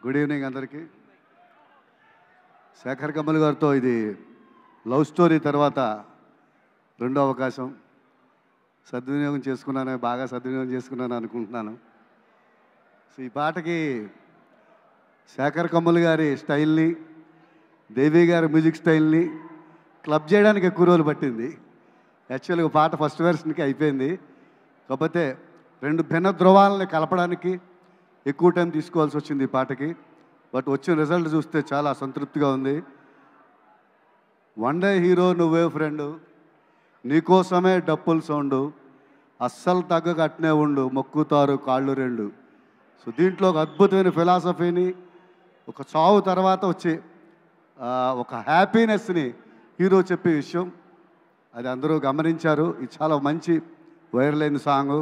Good evening అందరికీ. శేఖర్ కమల్ గారితో ఇది లవ్ స్టోరీ తర్వాత రెండో అవకాశం. బాగా సద్వినియోగం చేసుకున్నాను అనుకుంటున్నాను. సో ఈ పాటకి శేఖర్ కమల్ గారి స్టైల్ని, దేవి గారి మ్యూజిక్ స్టైల్ని క్లబ్ చేయడానికి ఎక్కువ రోజులు పట్టింది. యాక్చువల్గా పాట ఫస్ట్ వెర్షన్కి అయిపోయింది, కాకపోతే రెండు భిన్న ధ్రువాలని కలపడానికి ఎక్కువ టైం తీసుకోవాల్సి వచ్చింది ఈ పాటకి. బట్ వచ్చిన రిజల్ట్ చూస్తే చాలా సంతృప్తిగా ఉంది. వన్ డే హీరో నువ్వే ఫ్రెండు, నీకోసమే డప్పుల సౌండు, అస్సలు తగ్గకట్నే ఉండు, మొక్కుతారు కాళ్ళు రెండు. సో దీంట్లో ఒక అద్భుతమైన ఫిలాసఫీని, ఒక చావు తర్వాత వచ్చే ఒక హ్యాపీనెస్ని హీరో చెప్పే విషయం అది అందరూ గమనించారు. ఇది చాలా మంచి వైరల్ అయిన సాంగ్.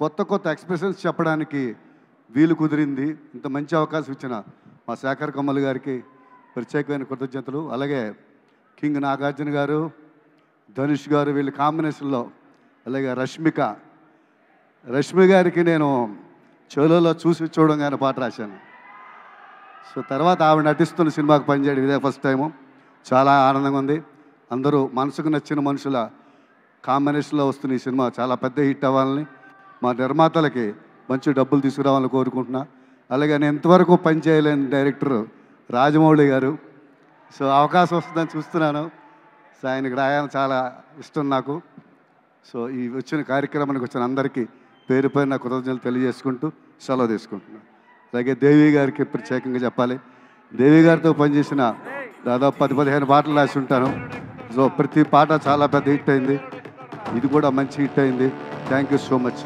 కొత్త ఎక్స్ప్రెషన్స్ చెప్పడానికి వీలు కుదిరింది. ఇంత మంచి అవకాశం ఇచ్చిన మా శేఖర్ కమల్ గారికి ప్రత్యేకమైన కృతజ్ఞతలు. అలాగే కింగ్ నాగార్జున గారు, ధనుష్ గారు, వీళ్ళ కాంబినేషన్లో, అలాగే రష్మి గారికి నేను చోలోలో చూసి చూడంగానే పాట రాశాను. సో తర్వాత ఆవిడ నటిస్తున్న సినిమాకి పనిచేయడం ఇదే ఫస్ట్ టైము. చాలా ఆనందంగా ఉంది. అందరూ మనసుకు నచ్చిన మనుషుల కాంబినేషన్లో వస్తున్న ఈ సినిమా చాలా పెద్ద హిట్ అవ్వాలని, మా నిర్మాతలకి మంచి డబ్బులు తీసుకురావాలని కోరుకుంటున్నా. అలాగే నేను ఇంతవరకు పనిచేయలేని డైరెక్టర్ రాజమౌళి గారు. సో అవకాశం వస్తుందని చూస్తున్నాను. సో ఆయనకి రాయాలని చాలా ఇష్టం నాకు. సో ఈ వచ్చిన కార్యక్రమానికి వచ్చిన అందరికీ పేరు పైన కృతజ్ఞతలు తెలియజేసుకుంటూ సెలవు తీసుకుంటున్నాను. అలాగే దేవి గారికి ప్రత్యేకంగా చెప్పాలి. దేవి గారితో పనిచేసిన దాదాపు 10-15 పాటలు రాసి ఉంటాను. సో ప్రతి పాట చాలా పెద్ద హిట్ అయింది. ఇది కూడా మంచి హిట్ అయింది. Thank you so much.